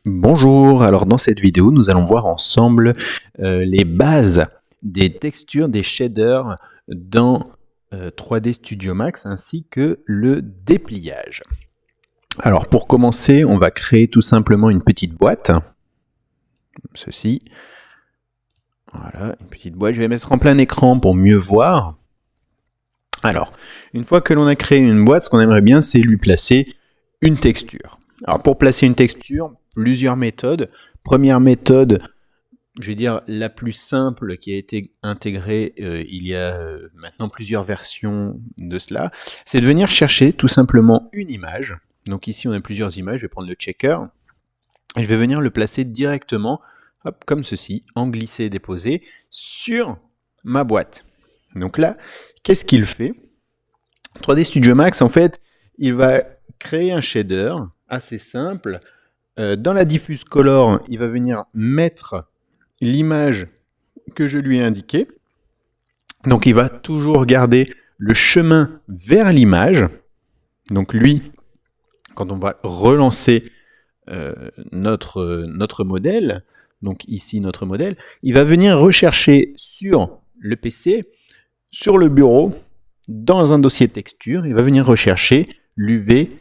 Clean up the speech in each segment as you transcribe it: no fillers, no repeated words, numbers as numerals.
Bonjour, alors dans cette vidéo, nous allons voir ensemble les bases des textures, des shaders dans 3D Studio Max ainsi que le dépliage. Alors pour commencer, on va créer tout simplement une petite boîte, comme ceci. Voilà, une petite boîte, je vais mettre en plein écran pour mieux voir. Alors, une fois que l'on a créé une boîte, ce qu'on aimerait bien, c'est lui placer une texture. Alors pour placer une texture, plusieurs méthodes. Première méthode, je vais dire la plus simple qui a été intégrée il y a maintenant plusieurs versions de cela, c'est de venir chercher tout simplement une image. Donc ici on a plusieurs images, je vais prendre le checker, et je vais venir le placer directement, hop, comme ceci, en glisser-déposer sur ma boîte. Donc là, qu'est-ce qu'il fait? 3D Studio Max, en fait, il va créer un shader assez simple. Dans la diffuse color, il va venir mettre l'image que je lui ai indiquée. Donc il va toujours garder le chemin vers l'image. Donc lui, quand on va relancer notre modèle, donc ici notre modèle, il va venir rechercher sur le PC, sur le bureau, dans un dossier texture, il va venir rechercher l'UV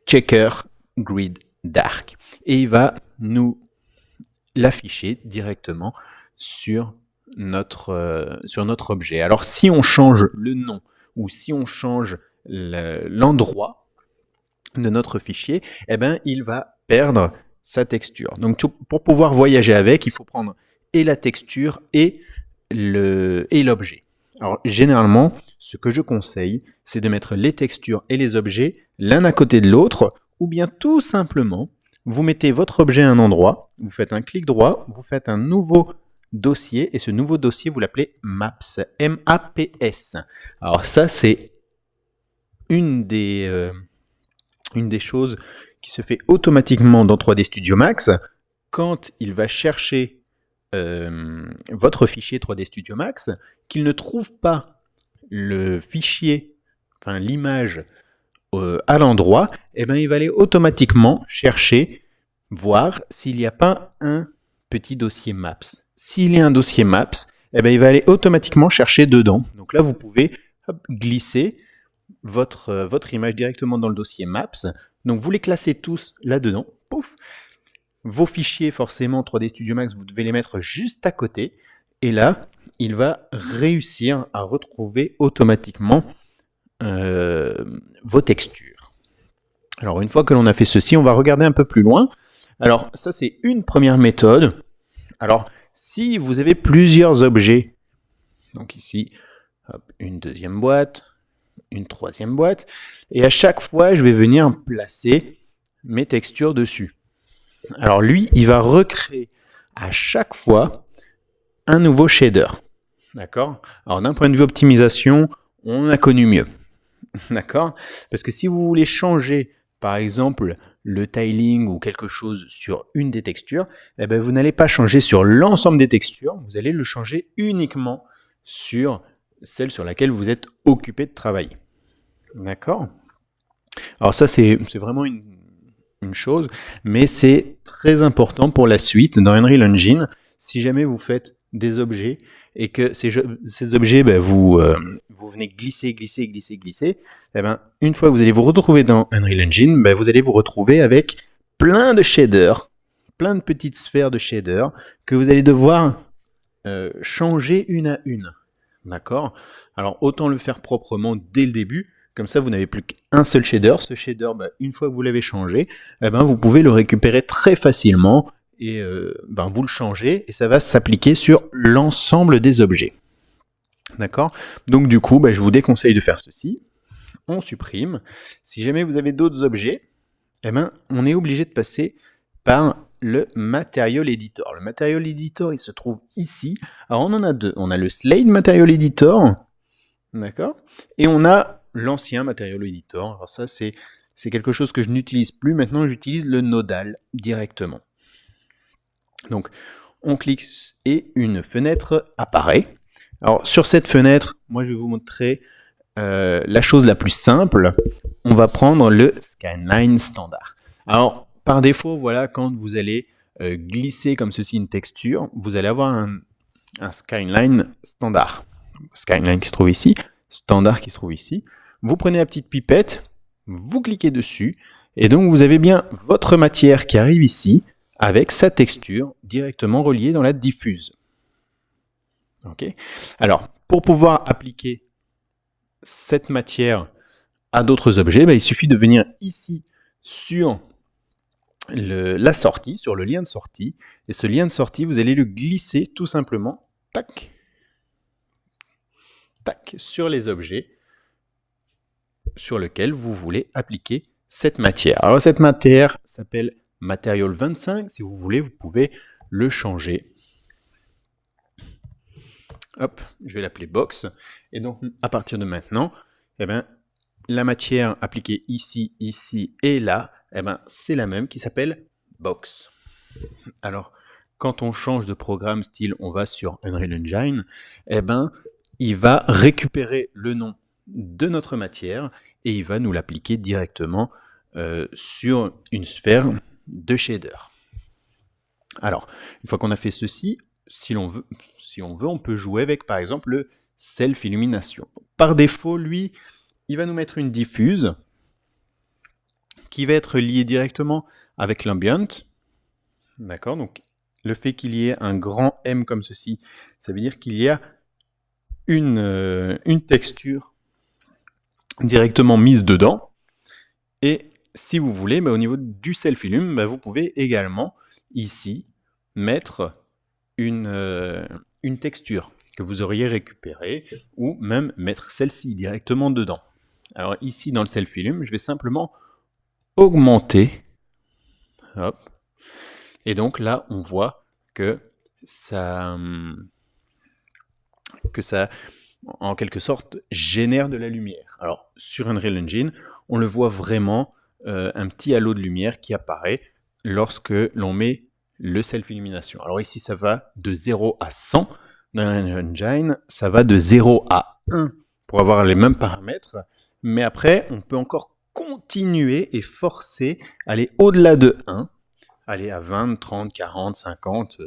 Checker Grid Dark. Et il va nous l'afficher directement sur notre objet. Alors si on change le nom ou si on change l'endroit de notre fichier, eh ben, il va perdre sa texture. Donc pour pouvoir voyager avec, il faut prendre et la texture et l'objet. Alors généralement, ce que je conseille, c'est de mettre les textures et les objets l'un à côté de l'autre, ou bien tout simplement, vous mettez votre objet à un endroit, vous faites un clic droit, vous faites un nouveau dossier, et ce nouveau dossier, vous l'appelez Maps, M-A-P-S. Alors ça, c'est une des choses qui se fait automatiquement dans 3D Studio Max. Quand il va chercher votre fichier 3D Studio Max, qu'il ne trouve pas le fichier, enfin l'image à l'endroit, eh ben, il va aller automatiquement chercher, voir s'il n'y a pas un petit dossier Maps. S'il y a un dossier Maps, eh ben, il va aller automatiquement chercher dedans. Donc là, vous pouvez glisser votre image directement dans le dossier Maps. Donc vous les classez tous là-dedans. Pouf. Vos fichiers, forcément, 3D Studio Max, vous devez les mettre juste à côté. Et là, il va réussir à retrouver automatiquement vos textures. Alors, une fois que l'on a fait ceci, on va regarder un peu plus loin. Alors, ça, c'est une première méthode. Alors, si vous avez plusieurs objets, donc ici, hop, une deuxième boîte, une troisième boîte, et à chaque fois, je vais venir placer mes textures dessus. Alors lui, il va recréer à chaque fois un nouveau shader. D'accord? Alors d'un point de vue optimisation, on a connu mieux. D'accord? Parce que si vous voulez changer, par exemple, le tiling ou quelque chose sur une des textures, eh ben, vous n'allez pas changer sur l'ensemble des textures, vous allez le changer uniquement sur celle sur laquelle vous êtes occupé de travailler. D'accord? Alors ça, c'est vraiment une chose, mais c'est très important pour la suite dans Unreal Engine. Si jamais vous faites des objets et que ces objets, ben, vous venez glisser, eh ben, une fois que vous allez vous retrouver dans Unreal Engine, ben, vous allez vous retrouver avec plein de shaders, plein de petites sphères de shaders que vous allez devoir changer une à une. D'accord? Alors autant le faire proprement dès le début. Comme ça, vous n'avez plus qu'un seul shader. Ce shader, bah, une fois que vous l'avez changé, eh ben, vous pouvez le récupérer très facilement et vous le changez et ça va s'appliquer sur l'ensemble des objets. D'accord? Donc du coup, bah, je vous déconseille de faire ceci. On supprime. Si jamais vous avez d'autres objets, eh ben, on est obligé de passer par le Material Editor. Le Material Editor, il se trouve ici. Alors on en a deux. On a le Slate Material Editor, d'accord? Et on a l'ancien Material Editor. Alors ça, c'est quelque chose que je n'utilise plus. Maintenant, j'utilise le nodal directement. Donc, on clique et une fenêtre apparaît. Alors, sur cette fenêtre, moi, je vais vous montrer la chose la plus simple. On va prendre le Skyline standard. Alors, par défaut, voilà, quand vous allez glisser comme ceci une texture, vous allez avoir un skyline standard. Skyline qui se trouve ici, standard qui se trouve ici. Vous prenez la petite pipette, vous cliquez dessus, et donc vous avez bien votre matière qui arrive ici, avec sa texture directement reliée dans la diffuse. Ok. Alors, pour pouvoir appliquer cette matière à d'autres objets, il suffit de venir ici sur la sortie, sur le lien de sortie, et ce lien de sortie, vous allez le glisser tout simplement, tac, tac, sur les objets sur lesquels vous voulez appliquer cette matière. Alors cette matière s'appelle Material 25, si vous voulez, vous pouvez le changer. Hop, je vais l'appeler Box, et donc à partir de maintenant, la matière appliquée ici, ici et là, c'est la même qui s'appelle Box. Alors, quand on change de programme style, on va sur Unreal Engine, il va récupérer le nom de notre matière et il va nous l'appliquer directement sur une sphère de shader. Alors, une fois qu'on a fait ceci, si on veut, on peut jouer avec, par exemple, le Self-Illumination. Par défaut, lui, il va nous mettre une diffuse qui va être liée directement avec l'ambient. D'accord, donc le fait qu'il y ait un grand M comme ceci, ça veut dire qu'il y a une texture directement mise dedans. Et si vous voulez, au niveau du self-illum, vous pouvez également ici mettre une texture que vous auriez récupérée ou même mettre celle-ci directement dedans. Alors ici dans le self-illum, je vais simplement augmenter. Hop. Et donc là, on voit que ça, en quelque sorte, génère de la lumière. Alors, sur Unreal Engine, on le voit vraiment, un petit halo de lumière qui apparaît lorsque l'on met le self-illumination. Alors ici, ça va de 0 à 100. Dans Unreal Engine, ça va de 0 à 1 pour avoir les mêmes paramètres. Mais après, on peut encore continuer et forcer à aller au-delà de 1. Aller à 20, 30, 40, 50,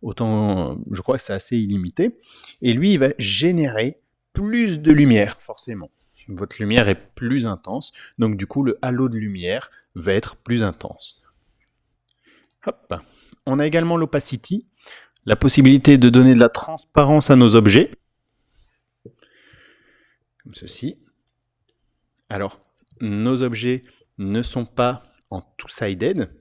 autant, je crois que c'est assez illimité. Et lui, il va générer plus de lumière, forcément. Votre lumière est plus intense, donc du coup, le halo de lumière va être plus intense. Hop. On a également l'opacity, la possibilité de donner de la transparence à nos objets, comme ceci. Alors, nos objets ne sont pas en two-sided,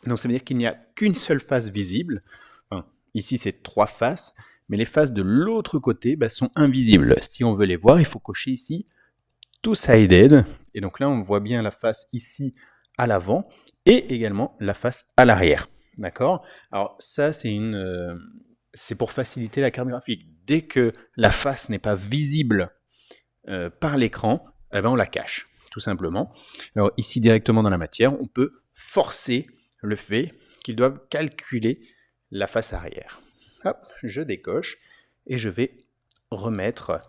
donc ça veut dire qu'il n'y a qu'une seule face visible. Enfin, ici, c'est 3 faces, mais les faces de l'autre côté sont invisibles. Si on veut les voir, il faut cocher ici two-sided. Et donc là, on voit bien la face ici à l'avant et également la face à l'arrière. D'accord? Alors ça, c'est pour faciliter la carte graphique. Dès que la face n'est pas visible par l'écran, on la cache, tout simplement. Alors ici, directement dans la matière, on peut forcer le fait qu'ils doivent calculer la face arrière. Hop, je décoche et je vais remettre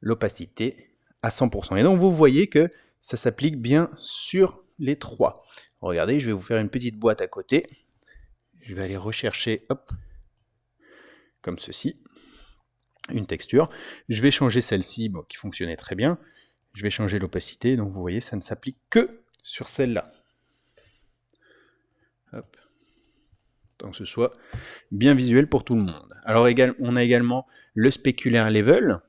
l'opacité à 100%. Et donc vous voyez que ça s'applique bien sur les 3. Regardez, je vais vous faire une petite boîte à côté. Je vais aller rechercher, hop, comme ceci, une texture. Je vais changer celle-ci, qui fonctionnait très bien. Je vais changer l'opacité, donc vous voyez, ça ne s'applique que sur celle-là. Hop. Donc que ce soit bien visuel pour tout le monde. Alors on a également le specular level,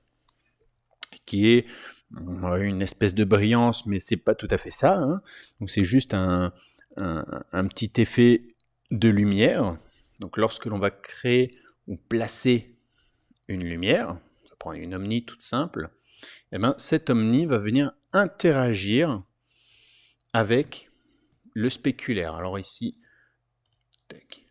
qui est une espèce de brillance, mais c'est pas tout à fait ça. Hein. Donc c'est juste un petit effet de lumière. Donc lorsque l'on va créer ou placer une lumière, on va prendre une omni toute simple, cette omni va venir interagir avec le spéculaire. Alors ici, tac.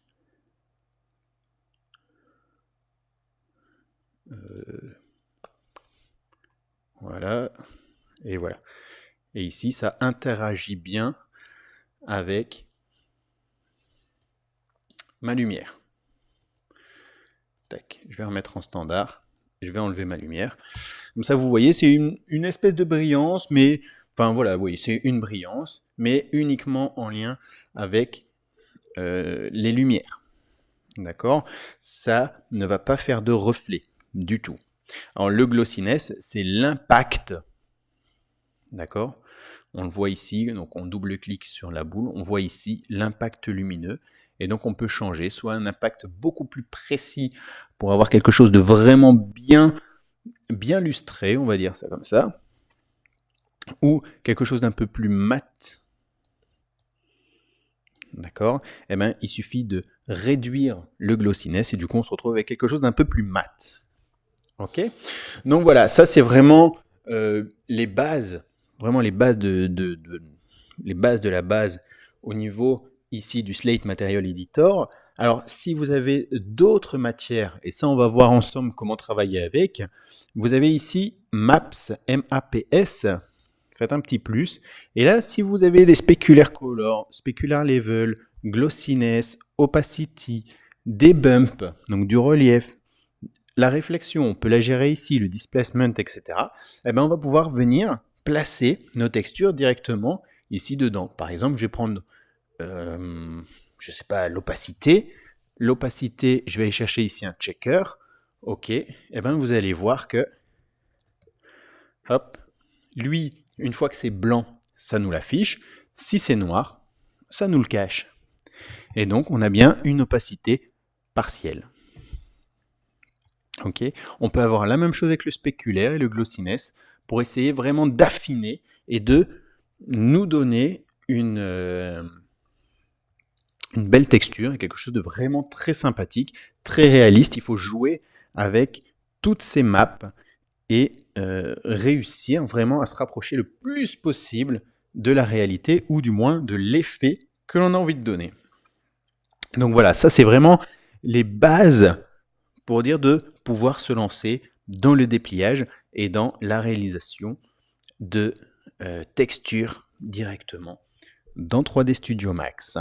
Voilà, et voilà. Et ici, ça interagit bien avec ma lumière. Tac, je vais remettre en standard, je vais enlever ma lumière. Comme ça, vous voyez, c'est une espèce de brillance, mais, enfin voilà, oui, c'est une brillance, mais uniquement en lien avec les lumières. D'accord? Ça ne va pas faire de reflet du tout. Alors, le glossiness, c'est l'impact. D'accord? On le voit ici, donc on double-clique sur la boule, on voit ici l'impact lumineux. Et donc on peut changer, soit un impact beaucoup plus précis pour avoir quelque chose de vraiment bien lustré, on va dire ça comme ça, ou quelque chose d'un peu plus mat. D'accord? Eh bien, il suffit de réduire le glossiness et du coup on se retrouve avec quelque chose d'un peu plus mat. Ok? Donc voilà, ça c'est vraiment les bases, vraiment les bases les bases de la base au niveau ici du Slate Material Editor. Alors, si vous avez d'autres matières, et ça on va voir ensemble comment travailler avec, vous avez ici Maps, M-A-P-S, faites un petit plus. Et là, si vous avez des specular color, specular level, glossiness, opacity, des bumps, donc du relief, la réflexion, on peut la gérer ici, le displacement, etc. Eh ben, on va pouvoir venir placer nos textures directement ici dedans. Par exemple, je vais prendre, je sais pas, l'opacité. L'opacité, je vais aller chercher ici un checker. OK. Eh ben, vous allez voir que, hop, lui, une fois que c'est blanc, ça nous l'affiche. Si c'est noir, ça nous le cache. Et donc, on a bien une opacité partielle. Okay. On peut avoir la même chose avec le spéculaire et le glossiness pour essayer vraiment d'affiner et de nous donner une belle texture et quelque chose de vraiment très sympathique, très réaliste. Il faut jouer avec toutes ces maps et réussir vraiment à se rapprocher le plus possible de la réalité ou du moins de l'effet que l'on a envie de donner. Donc voilà, ça c'est vraiment les bases pour dire de pouvoir se lancer dans le dépliage et dans la réalisation de textures directement dans 3D Studio Max.